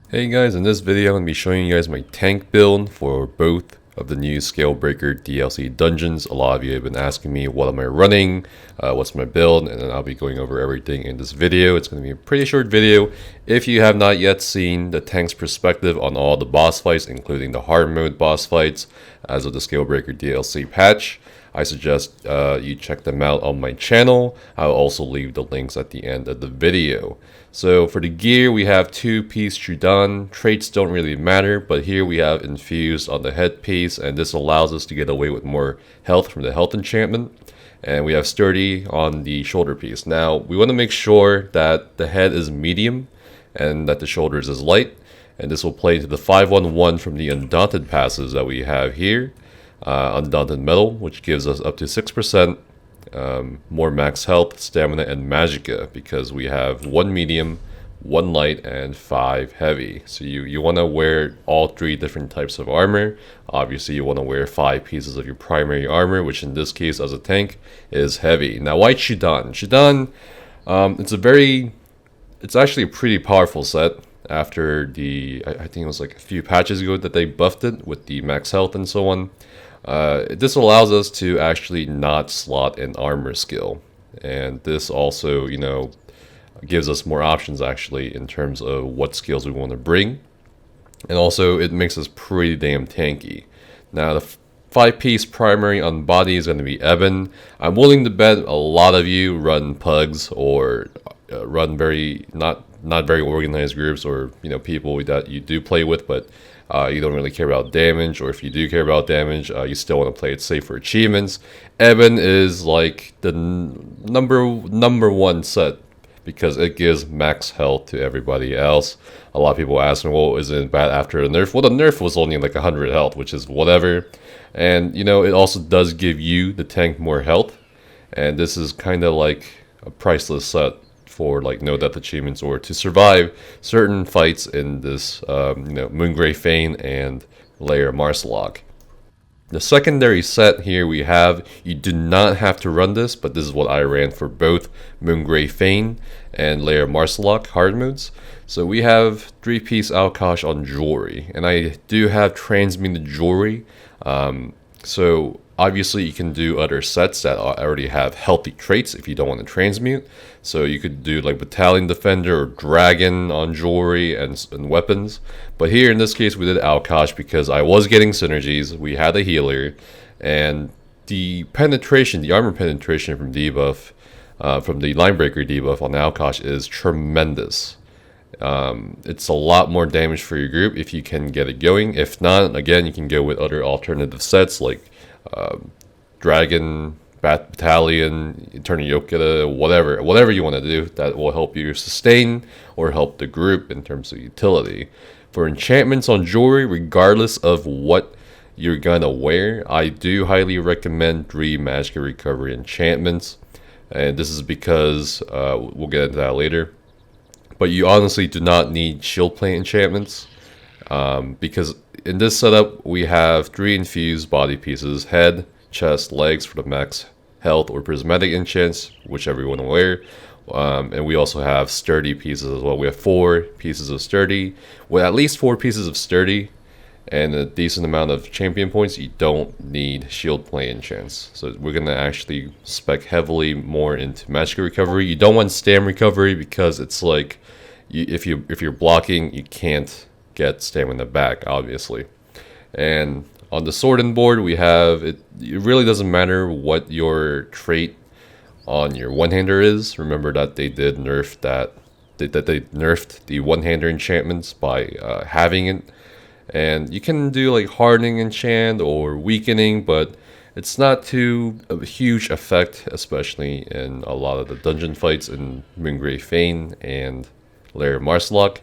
Hey guys, in this video I'm going to be showing you guys my tank build for both of the new Scalebreaker DLC dungeons. A lot of you have been asking me what am I running, what's my build, and then I'll be going over everything in this video. It's going to be a pretty short video. If you have not yet seen the tank's perspective on all the boss fights, including the hard mode boss fights as of the Scalebreaker DLC patch, I suggest you check them out on my channel. I'll also leave the links at the end of the video. So for the gear, we have 2-piece Dragonknight. Traits don't really matter, but here we have infused on the headpiece, and this allows us to get away with more health from the health enchantment. And we have sturdy on the shoulder piece. Now we want to make sure that the head is medium and that the shoulders is light, and this will play into the 511 from the Undaunted passes that we have here. Undaunted Metal, which gives us up to 6% more max health, stamina, and magicka, because we have 1 medium, 1 light, and 5 heavy. So you want to wear all 3 different types of armor. Obviously you want to wear 5 pieces of your primary armor, which in this case as a tank is heavy. Now why Chudan? Chudan, it's actually a pretty powerful set. After I think it was like a few patches ago that they buffed it with the max health and so on. This allows us to actually not slot an armor skill, and this also, gives us more options actually in terms of what skills we want to bring, and also it makes us pretty damn tanky. Now the 5-piece primary on body is going to be Eben. I'm willing to bet a lot of you run pugs or run not very organized groups, or people that you do play with, but you don't really care about damage, or if you do care about damage, you still want to play it safe for achievements. Eben is like the number one set because it gives max health to everybody else. A lot of people ask me, well, is it bad after the nerf? Well, the nerf was only like 100 health, which is whatever. And it also does give you, the tank, more health. And this is kind of like a priceless set for like no death achievements, or to survive certain fights in this Moongrave Fane and Lair Marsalok. The secondary set here we have, you do not have to run this, but this is what I ran for both Moongrave Fane and Lair Marsalok hard modes. So we have 3-piece Alkosh on jewelry, and I do have transmuted jewelry. So obviously you can do other sets that already have healthy traits if you don't want to transmute. So you could do like Battalion Defender or Dragon on jewelry and weapons. But here in this case we did Alkosh because I was getting synergies, we had a healer, and the penetration, the armor penetration from debuff, from the Linebreaker debuff on Alkosh is tremendous. It's a lot more damage for your group if you can get it going. If not, again, you can go with other alternative sets like Dragon, Battalion, Eternal Yokita, whatever you want to do that will help you sustain or help the group in terms of utility. For enchantments on jewelry, regardless of what you're gonna wear, I do highly recommend 3 Magicka Recovery enchantments, and this is because we'll get into that later. But you honestly do not need shield plate enchantments, because in this setup we have 3 infused body pieces: head, chest, legs for the max health, or prismatic enchants, whichever you want to wear. And we also have sturdy pieces as well. We have 4 pieces of sturdy. With at least 4 pieces of sturdy and a decent amount of champion points, you don't need shield plate enchants. So we're going to actually spec heavily more into Magicka Recovery. You don't want stam recovery because it's like, if you're blocking, you can't get stamina back, obviously. And on the sword board, we have it really doesn't matter what your trait on your one-hander is. Remember that they did nerf they nerfed the one-hander enchantments by having it, and you can do like hardening enchant or weakening, but it's not too a huge effect, especially in a lot of the dungeon fights in Moongrave Fane and Lair Marsalok.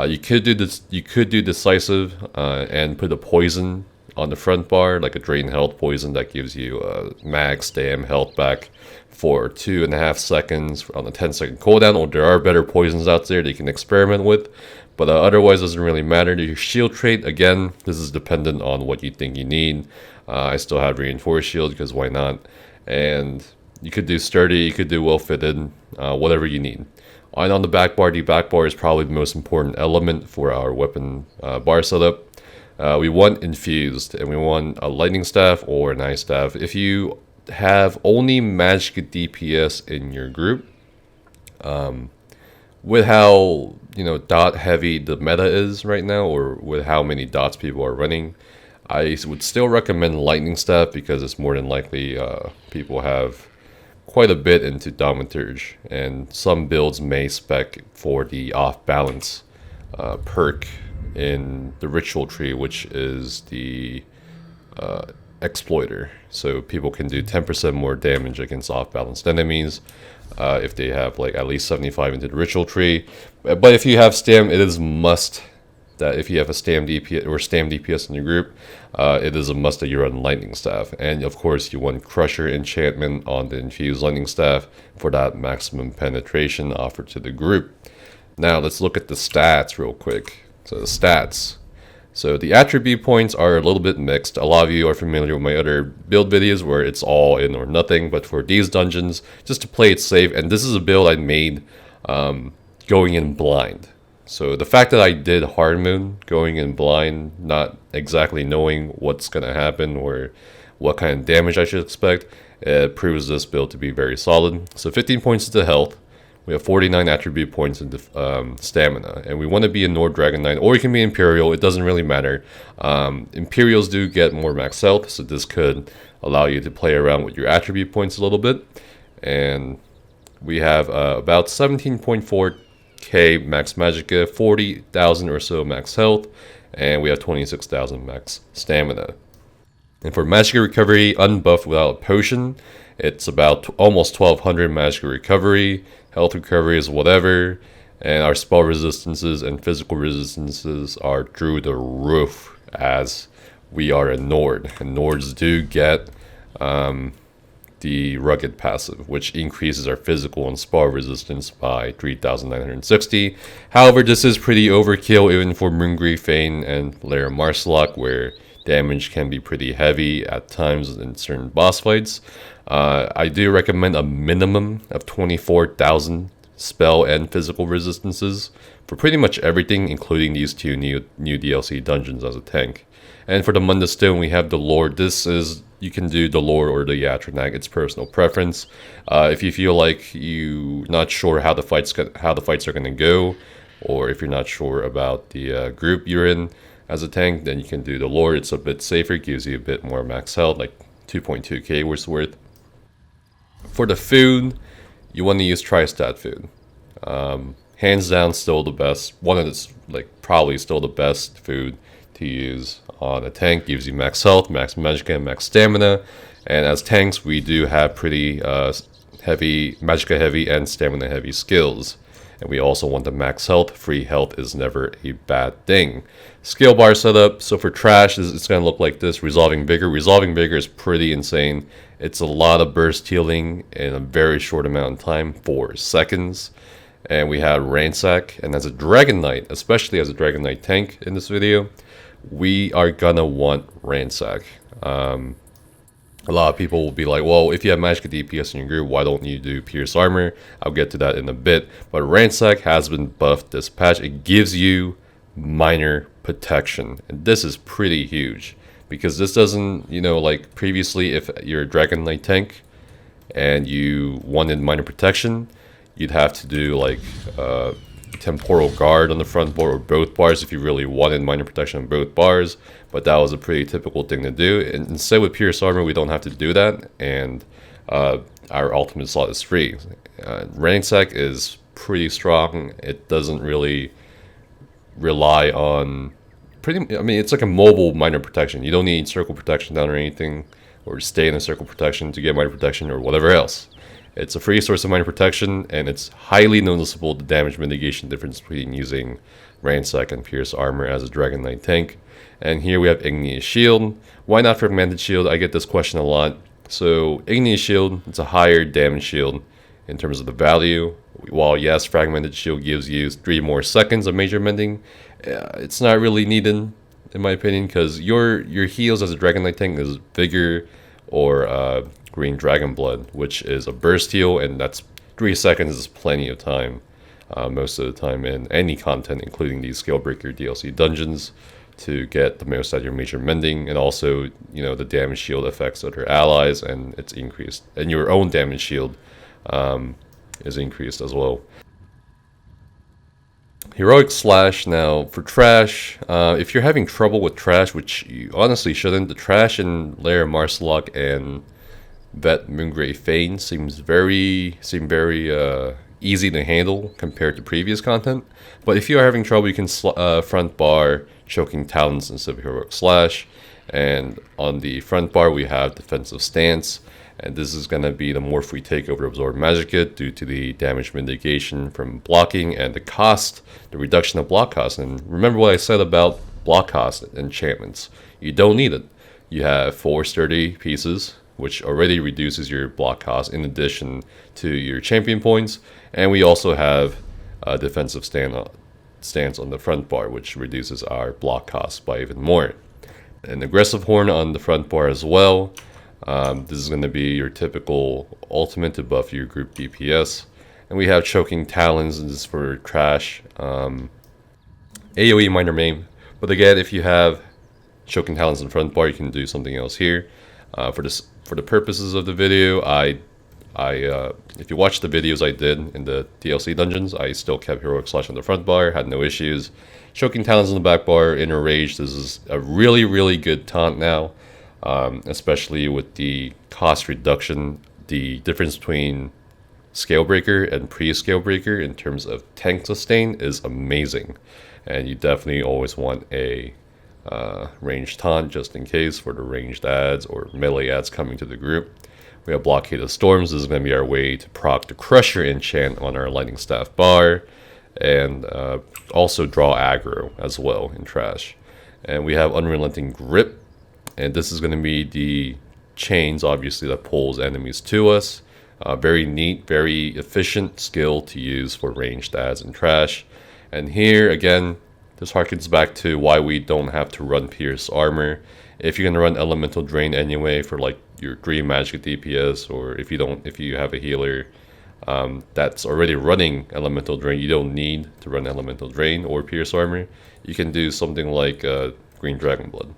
You could do this. You could do decisive and put a poison on the front bar, like a drain health poison that gives you max damn health back for 2.5 seconds on a 10-second cooldown. Or there are better poisons out there that you can experiment with, but otherwise it doesn't really matter. Your shield trait, again, this is dependent on what you think you need. I still have reinforced shield because why not? And You could do sturdy, you could do well fitted, whatever you need. And on the back bar is probably the most important element for our weapon bar setup. We want infused, and we want a lightning staff or an ice staff. If you have only magic DPS in your group, with how dot heavy the meta is right now, or with how many dots people are running, I would still recommend lightning staff because it's more than likely people have quite a bit into Thaumaturge, and some builds may spec for the off balance perk in the ritual tree, which is the exploiter. So people can do 10% more damage against off balanced enemies if they have like at least 75 into the ritual tree. But if you have stam, it is must that if you have a stam DPS or stam DPS in your group, it is a must that you run lightning staff. And of course you want crusher enchantment on the infused lightning staff for that maximum penetration offered to the group. Now let's look at the stats real quick. So the stats. So the attribute points are a little bit mixed. A lot of you are familiar with my other build videos where it's all in or nothing, but for these dungeons, just to play it safe, and this is a build I made going in blind. So the fact that I did Hard Moon going in blind, not exactly knowing what's going to happen or what kind of damage I should expect, it proves this build to be very solid. So 15 points into health. We have 49 attribute points into stamina, and we want to be a Nord Dragonknight, or you can be Imperial, it doesn't really matter. Imperials do get more max health, so this could allow you to play around with your attribute points a little bit. And we have about 17.4k max magicka, 40,000 or so max health, and we have 26,000 max stamina. And for magicka recovery, unbuffed without a potion, it's about almost 1200 magicka recovery. Health recovery is whatever, and our spell resistances and physical resistances are through the roof as we are a Nord. And Nords do get the rugged passive, which increases our physical and spell resistance by 3,960. However, this is pretty overkill even for Moongrief Fane and Lair Marsalok, where damage can be pretty heavy at times in certain boss fights. I do recommend a minimum of 24,000 spell and physical resistances for pretty much everything, including these two new DLC dungeons as a tank. And for the Munda Stone, we have the lore. This is, you can do the lore or the Yatranag. It's personal preference. If you feel like you're not sure how the fights are going to go, or if you're not sure about the group you're in as a tank, then you can do the lore. It's a bit safer, gives you a bit more max health, like 2.2k worth. For the food, you want to use Tri-Stat food. Hands down, still the best. One of the, probably still the best food to use on a tank. Gives you max health, max magicka, and max stamina. And as tanks, we do have pretty heavy, magicka heavy and stamina heavy skills. And we also want the max health. Free health is never a bad thing. Skill bar setup. So for trash, it's going to look like this. Resolving Vigor. Resolving Vigor is pretty insane. It's a lot of burst healing in a very short amount of time, 4 seconds. And we have Ransack. And as a Dragonknight, especially as a Dragonknight tank in this video, we are going to want Ransack. A lot of people will be like, well, if you have Magicka DPS in your group, why don't you do Pierce Armor? I'll get to that in a bit. But Ransack has been buffed this patch. It gives you minor protection. And this is pretty huge. Because this doesn't, like previously, if you're a Dragonknight tank and you wanted minor protection, you'd have to do like Temporal Guard on the front bar or both bars if you really wanted minor protection on both bars. But that was a pretty typical thing to do. And instead with Pierce Armor, we don't have to do that. And our ultimate slot is free. Ransack is pretty strong. It doesn't really rely on... it's like a mobile minor protection. You don't need circle protection down or anything, or stay in a circle protection to get minor protection or whatever else. It's a free source of minor protection, and it's highly noticeable the damage mitigation difference between using Ransack and Pierce Armor as a Dragonknight tank. And here we have Igneous Shield. Why not Fragmented Shield? I get this question a lot. So Igneous Shield, it's a higher damage shield in terms of the value. While yes, Fragmented Shield gives you 3 more seconds of major mending, it's not really needed in my opinion, because your heals as a Dragonknight tank is Vigor or Green Dragon Blood, which is a burst heal, and that's 3 seconds is plenty of time. Most of the time in any content, including these Scalebreaker DLC dungeons, to get the most out of your major mending, and also, you know, the damage shield effects of your allies, and it's increased, and your own damage shield is increased as well. Heroic Slash. Now for trash, if you're having trouble with trash, which you honestly shouldn't, the trash in Lair Marsalok and Vet Moongrave Fane seem very easy to handle compared to previous content. But if you are having trouble, you can front bar Choking Talons instead of Heroic Slash. And on the front bar, we have Defensive Stance. And this is going to be the more free takeover Absorb Magic It due to the damage mitigation from blocking and the cost, the reduction of block cost. And remember what I said about block cost enchantments. You don't need it. You have 4 sturdy pieces, which already reduces your block cost in addition to your champion points. And we also have a defensive stance on the front bar, which reduces our block cost by even more. An aggressive horn on the front bar as well. This is going to be your typical ultimate to buff your group DPS. And we have Choking Talons, and this is for trash. AoE minor main. But again, if you have Choking Talons in the front bar, you can do something else here. For the purposes of the video, if you watch the videos I did in the DLC dungeons, I still kept Heroic Slash on the front bar, had no issues. Choking Talons on the back bar, Inner Rage. This is a really good taunt now. Especially with the cost reduction. The difference between Scalebreaker and pre-Scalebreaker in terms of tank sustain is amazing, and you definitely always want a ranged taunt just in case for the ranged adds or melee adds coming to the group. We have Blockade of Storms. This is going to be our way to proc the Crusher enchant on our Lightning Staff bar, and also draw aggro as well in trash. And we have Unrelenting Grip. And this is going to be the chains, obviously, that pulls enemies to us. Very neat, very efficient skill to use for ranged adds and trash. And here, again, this harkens back to why we don't have to run Pierce Armor. If you're going to run Elemental Drain anyway for like your 3 magic DPS, or if you have a healer that's already running Elemental Drain, you don't need to run Elemental Drain or Pierce Armor. You can do something like Green Dragon Blood.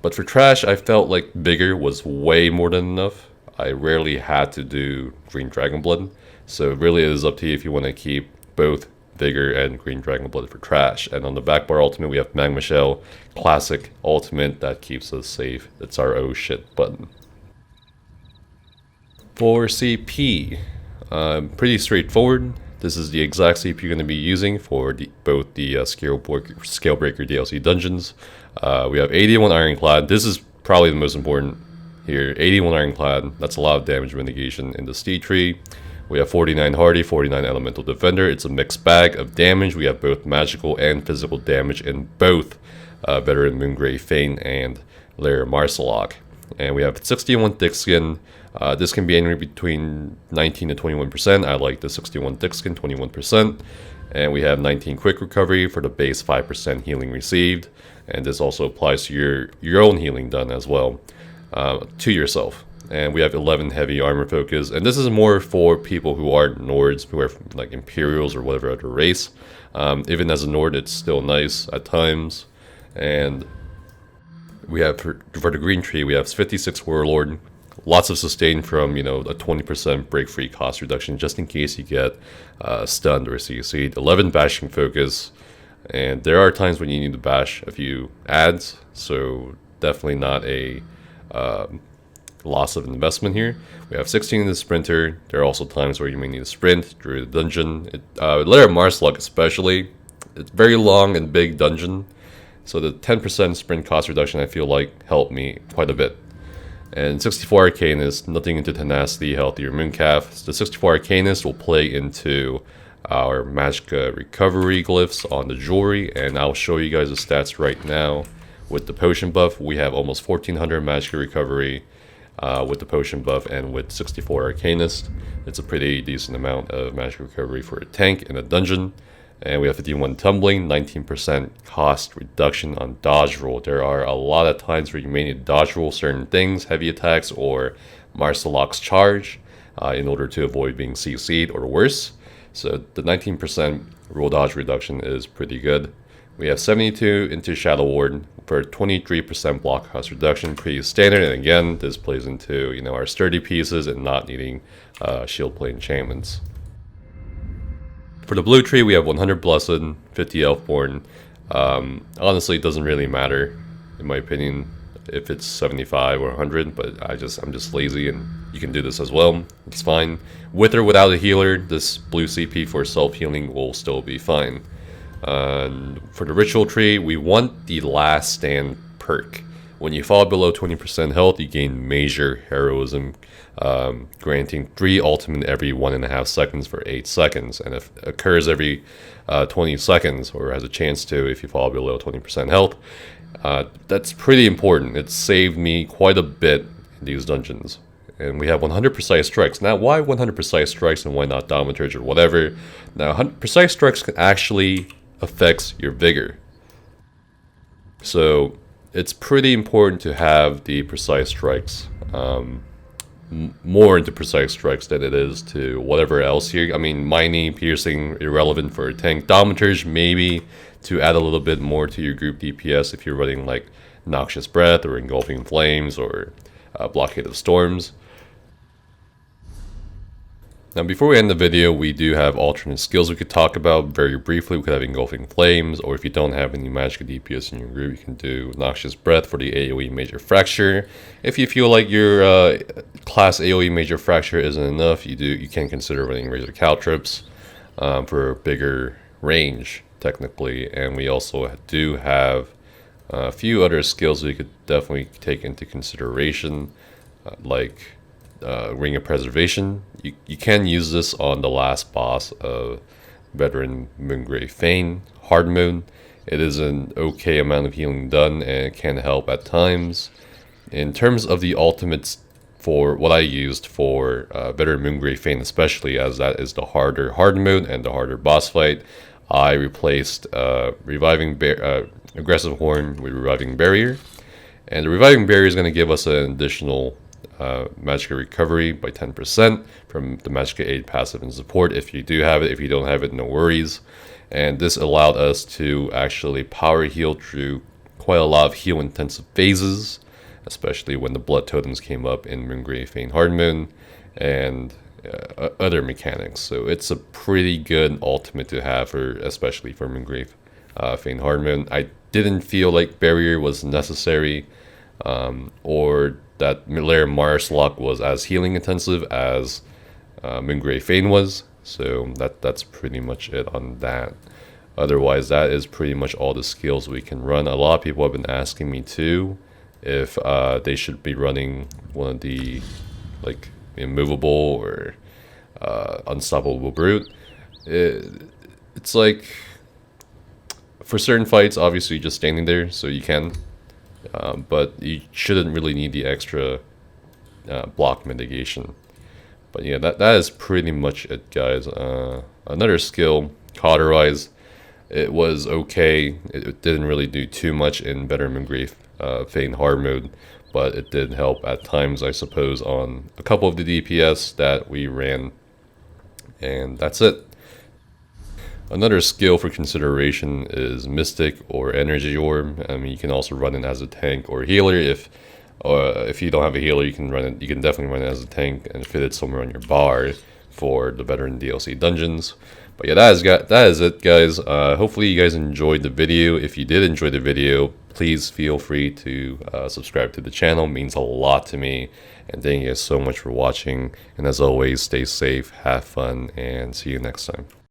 But for trash, I felt like bigger was way more than enough. I rarely had to do Green Dragon Blood, so it really is up to you if you want to keep both Vigor and Green Dragon Blood for trash. And on the back bar ultimate, we have Magma Shell, classic ultimate that keeps us safe. It's our oh shit button. For CP, pretty straightforward. This is the exact CP you're going to be using for both the Scalebreaker DLC dungeons. We have 81 Ironclad. This is probably the most important here. 81 Ironclad. That's a lot of damage mitigation in the Steed tree. We have 49 Hardy, 49 Elemental Defender. It's a mixed bag of damage. We have both magical and physical damage in both Veteran Moongrave Fane and Lair Marsalok. And we have 61 Thick Skin. This can be anywhere between 19 to 21%. I like the 61 Thick Skin, 21%. And we have 19 Quick Recovery for the base 5% healing received. And this also applies to your own healing done as well, to yourself. And we have 11 Heavy Armor Focus. And this is more for people who are Nords, who are like Imperials or whatever other race. Even as a Nord, it's still nice at times. And we have, for the green tree, we have 56 Warlord. Lots of sustain from, a 20% break free cost reduction just in case you get stunned or CC'd. 11 Bashing Focus. And there are times when you need to bash a few adds, so definitely not a loss of investment here. We have 16 in the Sprinter. There are also times where you may need to sprint through the dungeon. Lair Marsalok especially, it's very long and big dungeon, so the 10% sprint cost reduction I feel like helped me quite a bit. And 64 Arcanist, nothing into Tenacity, Healthy, or Mooncalf. The 64 Arcanist will play into our Magicka recovery glyphs on the jewelry, and I'll show you guys the stats right now. With the potion buff, we have almost 1400 Magicka recovery with the potion buff, and with 64 Arcanist, it's a pretty decent amount of Magicka recovery for a tank in a dungeon. And we have 51 Tumbling, 19% cost reduction on dodge roll. There are a lot of times where you may need to dodge roll certain things, heavy attacks or Marsalok's charge in order to avoid being CC'd or worse. So the 19% roll dodge reduction is pretty good. We have 72 into Shadow Ward for 23% block cost reduction, pretty standard. And again, this plays into our sturdy pieces and not needing shield plate enchantments. For the blue tree, we have 100 Blessed, 50 Elfborn. Honestly, it doesn't really matter, in my opinion, if it's 75 or 100, but I'm just lazy, and you can do this as well. It's fine. With or without a healer, this blue CP for self-healing will still be fine. For the ritual tree, we want the Last Stand perk. When you fall below 20% health, you gain major heroism, granting 3 ultimate every 1.5 seconds for 8 seconds, and it occurs every 20 seconds, or has a chance to if you fall below 20% health. That's pretty important. It saved me quite a bit in these dungeons. And we have 100 precise strikes. Now, why 100 precise strikes and why not Thaumaturge or whatever? Now, 100 precise strikes can actually affect your vigor. So it's pretty important to have the precise strikes. More into precise strikes than it is to whatever else here. I mean, mining, piercing, irrelevant for a tank. Thaumaturge maybe to add a little bit more to your group DPS if you're running like Noxious Breath or Engulfing Flames or Blockade of Storms. Now, before we end the video, we do have alternate skills we could talk about very briefly. We could have Engulfing Flames, or if you don't have any magic DPS in your group, you can do Noxious Breath for the AoE Major Fracture. If you feel like your class AoE Major Fracture isn't enough, you can consider running Razor Caltrops for bigger range, technically. And we also do have a few other skills we could definitely take into consideration, like Ring of Preservation. You can use this on the last boss of Veteran Moongrave Fane, Hard Moon. It is an okay amount of healing done, and it can help at times. In terms of the ultimates, for what I used for Veteran Moongrave Fane, especially as that is the harder Hard Moon and the harder boss fight, I replaced Aggressive Horn with Reviving Barrier. And the Reviving Barrier is going to give us an additional Magicka Recovery by 10% from the Magicka Aid passive and support if you do have it. If you don't have it, no worries. And this allowed us to actually power heal through quite a lot of heal intensive phases, especially when the Blood Totems came up in Moongrave Fane Hard Moon and other mechanics. So it's a pretty good ultimate to have, especially for Moongrave Fane Hard Moon. I didn't feel like Barrier was necessary, or that Lair Marsalok was as healing intensive as Moongrave Fane was. So that's pretty much it on that. Otherwise, that is pretty much all the skills we can run. A lot of people have been asking me too if they should be running one of the like Immovable or Unstoppable Brute. It's like, for certain fights, obviously just standing there, so you can. But you shouldn't really need the extra block mitigation. But yeah, that is pretty much it, guys. Another skill, Cauterize. It was okay. It didn't really do too much in Veteran Moongrave Fane Hard mode, but it did help at times, I suppose, on a couple of the DPS that we ran. And that's it. Another skill for consideration is Mystic or Energy Orb. I mean, you can also run it as a tank or healer. If you don't have a healer, you can run it. You can definitely run it as a tank and fit it somewhere on your bar for the Veteran DLC dungeons. But yeah, that is it, guys. Hopefully you guys enjoyed the video. If you did enjoy the video, please feel free to subscribe to the channel. It means a lot to me. And thank you guys so much for watching. And as always, stay safe, have fun, and see you next time.